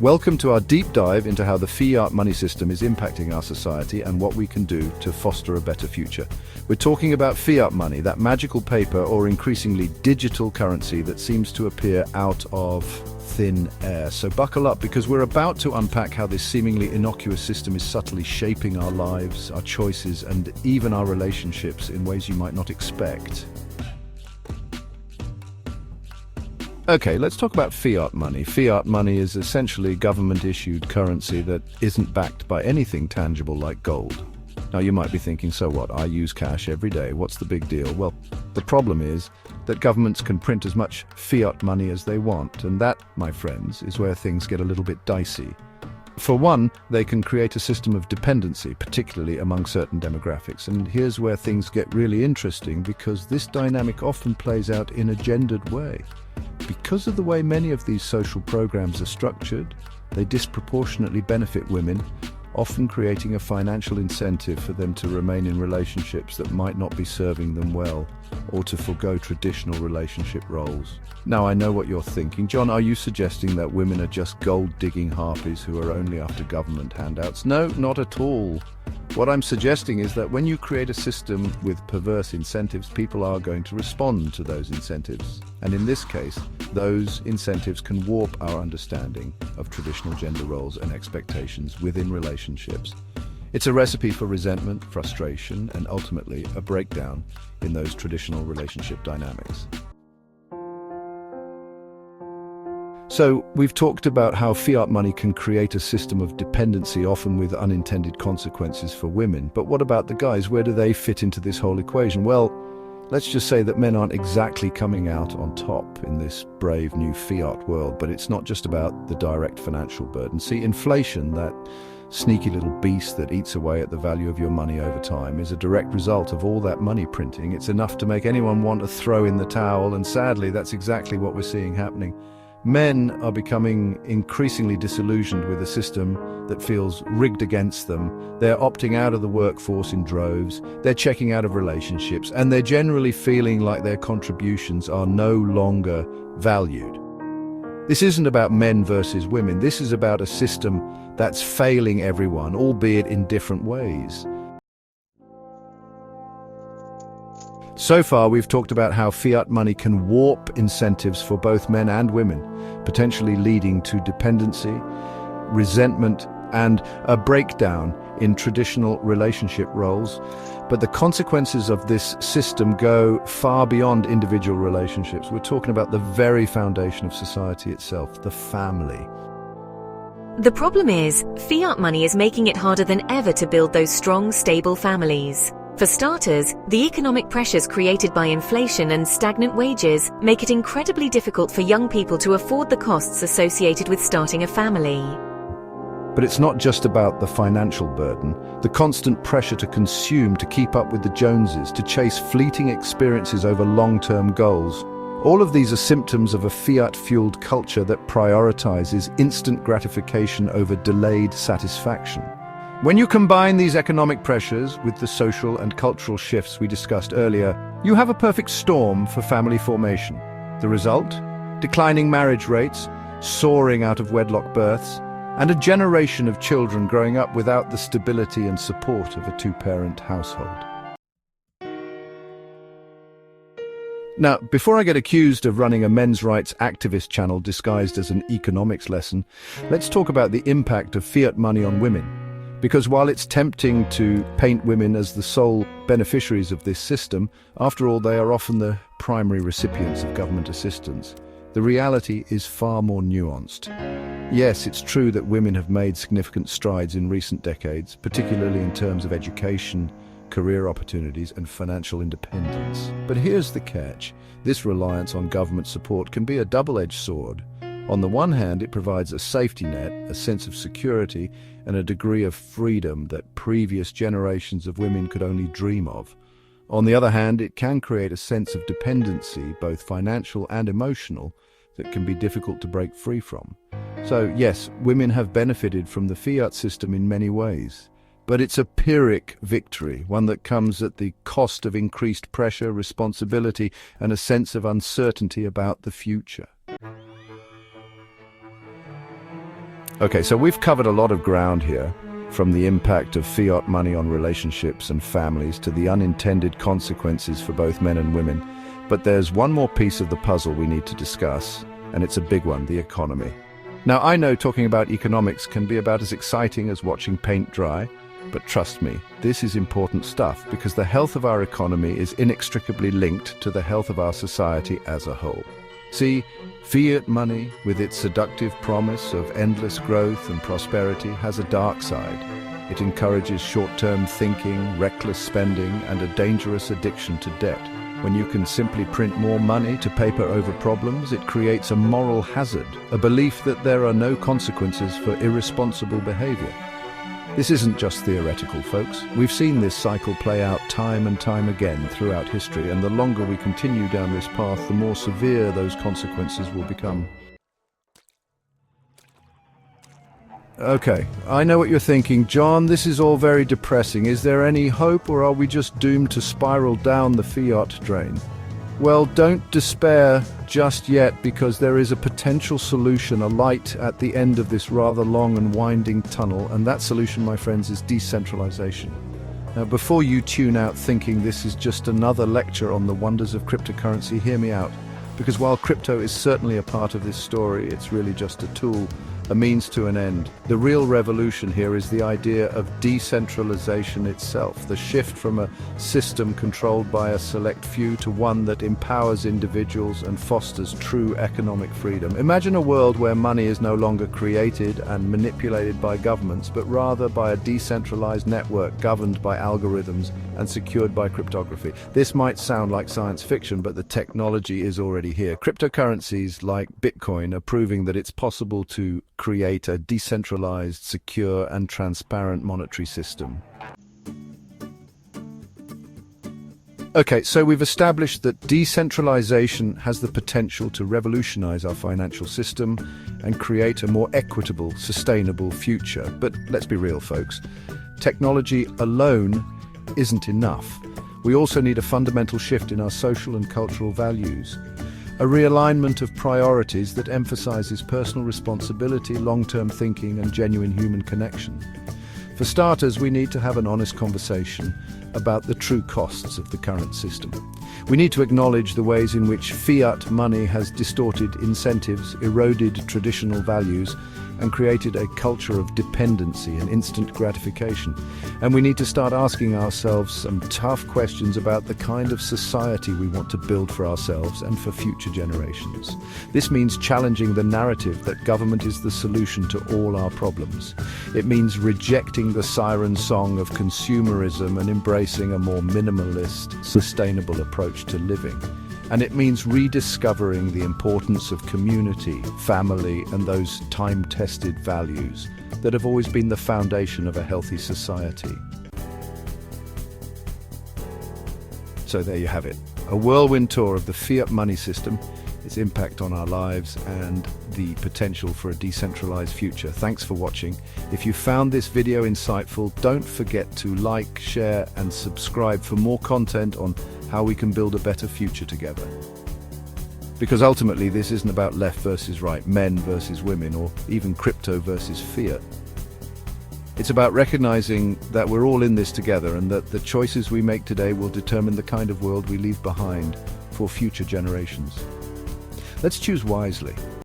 Welcome to our deep dive into how the fiat money system is impacting our society and what we can do to foster a better future. We're talking about fiat money, that magical paper or increasingly digital currency that seems to appear out of thin air. So buckle up, because we're about to unpack how this seemingly innocuous system is subtly shaping our lives, our choices, and even our relationships in ways you might not expect. Okay, let's talk about fiat money. Fiat money is essentially government-issued currency that isn't backed by anything tangible like gold. Now you might be thinking, so what? I use cash every day. What's the big deal? Well, the problem is that governments can print as much fiat money as they want, and that, my friends, is where things get a little bit dicey. For one, they can create a system of dependency, particularly among certain demographics. And here's where things get really interesting, because this dynamic often plays out in a gendered way. Because of the way many of these social programs are structured, they disproportionately benefit women, often creating a financial incentive for them to remain in relationships that might not be serving them well, or to forgo traditional relationship roles. Now, I know what you're thinking. John, are you suggesting that women are just gold-digging harpies who are only after government handouts? No, not at all. What I'm suggesting is that when you create a system with perverse incentives, people are going to respond to those incentives. And in this case, those incentives can warp our understanding of traditional gender roles and expectations within relationships. It's a recipe for resentment, frustration, and ultimately a breakdown in those traditional relationship dynamics. So, we've talked about how fiat money can create a system of dependency, often with unintended consequences for women. But what about the guys? Where do they fit into this whole equation? Well, let's just say that men aren't exactly coming out on top in this brave new fiat world, but it's not just about the direct financial burden. See, inflation, that sneaky little beast that eats away at the value of your money over time, is a direct result of all that money printing. It's enough to make anyone want to throw in the towel, and sadly, that's exactly what we're seeing happening. Men are becoming increasingly disillusioned with a system that feels rigged against them. They're opting out of the workforce in droves, they're checking out of relationships, and they're generally feeling like their contributions are no longer valued. This isn't about men versus women. This is about a system that's failing everyone, albeit in different ways. So far, we've talked about how fiat money can warp incentives for both men and women, potentially leading to dependency, resentment, and a breakdown in traditional relationship roles. But the consequences of this system go far beyond individual relationships. We're talking about the very foundation of society itself, the family. The problem is, fiat money is making it harder than ever to build those strong, stable families. For starters, the economic pressures created by inflation and stagnant wages make it incredibly difficult for young people to afford the costs associated with starting a family. But it's not just about the financial burden, the constant pressure to consume, to keep up with the Joneses, to chase fleeting experiences over long-term goals. All of these are symptoms of a fiat-fueled culture that prioritizes instant gratification over delayed satisfaction. When you combine these economic pressures with the social and cultural shifts we discussed earlier, you have a perfect storm for family formation. The result? Declining marriage rates, soaring out-of-wedlock births, and a generation of children growing up without the stability and support of a two-parent household. Now, before I get accused of running a men's rights activist channel disguised as an economics lesson, let's talk about the impact of fiat money on women. Because while it's tempting to paint women as the sole beneficiaries of this system, after all, they are often the primary recipients of government assistance. The reality is far more nuanced. Yes, it's true that women have made significant strides in recent decades, particularly in terms of education, career opportunities, and financial independence. But here's the catch. This reliance on government support can be a double-edged sword. On the one hand, it provides a safety net, a sense of security, and a degree of freedom that previous generations of women could only dream of. On the other hand, it can create a sense of dependency, both financial and emotional, that can be difficult to break free from. So yes, women have benefited from the fiat system in many ways. But it's a Pyrrhic victory, one that comes at the cost of increased pressure, responsibility, and a sense of uncertainty about the future. Okay, so we've covered a lot of ground here, from the impact of fiat money on relationships and families to the unintended consequences for both men and women. But there's one more piece of the puzzle we need to discuss, and it's a big one: the economy. Now, I know talking about economics can be about as exciting as watching paint dry, but trust me, this is important stuff, because the health of our economy is inextricably linked to the health of our society as a whole. See, fiat money, with its seductive promise of endless growth and prosperity, has a dark side. It encourages short-term thinking, reckless spending, and a dangerous addiction to debt. When you can simply print more money to paper over problems, it creates a moral hazard, a belief that there are no consequences for irresponsible behavior. This isn't just theoretical, folks. We've seen this cycle play out time and time again throughout history, and the longer we continue down this path, the more severe those consequences will become. Okay, I know what you're thinking. John, this is all very depressing. Is there any hope, or are we just doomed to spiral down the fiat drain? Well, don't despair just yet, because there is a potential solution, a light at the end of this rather long and winding tunnel, and that solution, my friends, is decentralization. Now, before you tune out thinking this is just another lecture on the wonders of cryptocurrency, hear me out, because while crypto is certainly a part of this story, it's really just a tool, a means to an end. The real revolution here is the idea of decentralization itself, the shift from a system controlled by a select few to one that empowers individuals and fosters true economic freedom. Imagine a world where money is no longer created and manipulated by governments, but rather by a decentralized network governed by algorithms and secured by cryptography. This might sound like science fiction, but the technology is already here. Cryptocurrencies like Bitcoin are proving that it's possible to create a decentralized, secure, and transparent monetary system. Okay, so we've established that decentralization has the potential to revolutionize our financial system and create a more equitable, sustainable future. But let's be real, folks. Technology alone isn't enough. We also need a fundamental shift in our social and cultural values. A realignment of priorities that emphasizes personal responsibility, long-term thinking, and genuine human connection. For starters, we need to have an honest conversation about the true costs of the current system. We need to acknowledge the ways in which fiat money has distorted incentives, eroded traditional values, and created a culture of dependency and instant gratification. And we need to start asking ourselves some tough questions about the kind of society we want to build for ourselves and for future generations. This means challenging the narrative that government is the solution to all our problems. It means rejecting the siren song of consumerism and embracing a more minimalist, sustainable approach to living. And it means rediscovering the importance of community, family, and those time-tested values that have always been the foundation of a healthy society. So there you have it, a whirlwind tour of the fiat money system, its impact on our lives, and the potential for a decentralized future. Thanks for watching. If you found this video insightful, don't forget to like, share, and subscribe for more content on how we can build a better future together. Because ultimately, this isn't about left versus right, men versus women, or even crypto versus fiat. It's about recognizing that we're all in this together, and that the choices we make today will determine the kind of world we leave behind for future generations. Let's choose wisely.